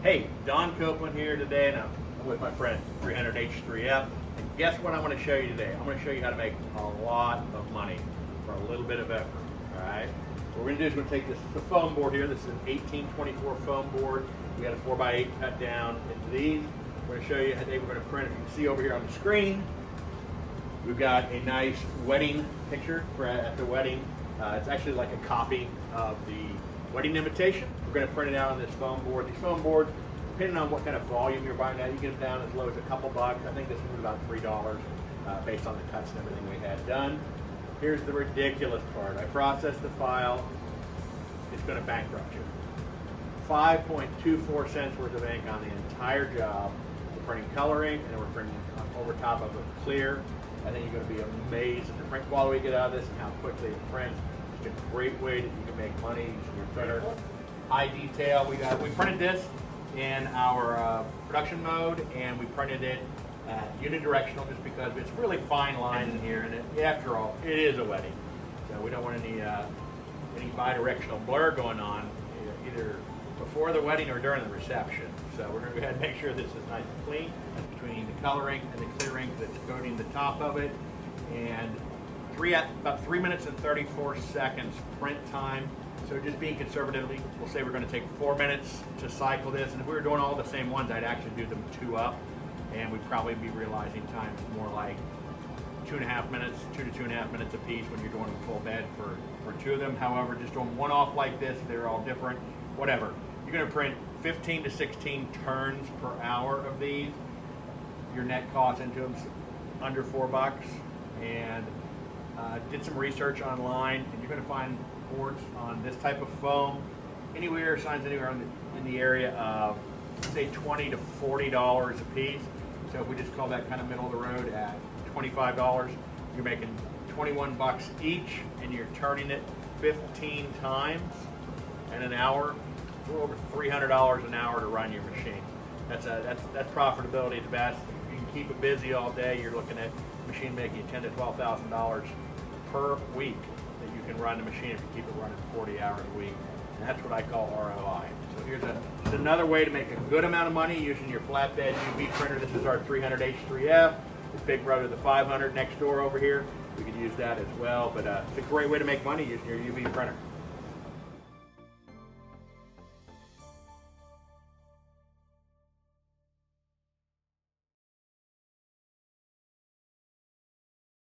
Hey, Don Copeland here today, and I'm with my friend 300H3F. And guess what I'm going to show you today? I'm going to show you how to make a lot of money for a little bit of effort. All right. What we're going to do is we're going to take the foam board here. This is an 1824 foam board. We got a 4x8 cut down into these. We're going to show you how we're going to print it. You can see over here on the screen, we've got a nice wedding picture for at the wedding. It's actually like a copy of the wedding invitation. We're going to print it out on this foam board. These foam boards, depending on what kind of volume you're buying out, you get them down as low as a couple bucks. I think this was about $3 based on the cuts and everything we had done. Here's the ridiculous part. I processed the file. It's going to bankrupt you. 5.24 cents worth of ink on the entire job. We're printing color ink, and then we're printing over top of it clear. I think you're going to be amazed at the print quality we get out of this and how quickly it prints. It's a great way that you can make money using your printer. High detail. We printed this in our production mode, and we printed it unidirectional just because it's really fine lines in here, and after all, it is a wedding, so we don't want any bi-directional blur going on either before the wedding or during the reception. So we're going to go ahead and make sure this is nice and clean between the color ink and the clear ink that's coating the top of it. And about 3 minutes and 34 seconds print time. So just being conservatively, we'll say we're going to take 4 minutes to cycle this. And if we were doing all the same ones, I'd actually do them 2 up, and we'd probably be realizing times more like 2.5 minutes, 2 to 2.5 minutes a piece when you're doing a full bed for 2 of them. However, just doing one off like this, they're all different. Whatever. You're going to print 15 to 16 turns per hour of these. Your net cost into them under $4, and did some research online, and you're going to find boards on this type of foam anywhere, signs anywhere in the area of say $20 to $40 a piece. So if we just call that kind of middle of the road at $25, you're making 21 bucks each, and you're turning it 15 times in an hour. It's over $300 an hour to run your machine. That's profitability at the best. If you can keep it busy all day, you're looking at a machine making you $10,000 to $12,000 per week that you can run the machine if you keep it running 40 hours a week. And that's what I call ROI. So here's another way to make a good amount of money using your flatbed UV printer. This is our 300H3F. The big brother, the 500 next door over here. We could use that as well, but it's a great way to make money using your UV printer.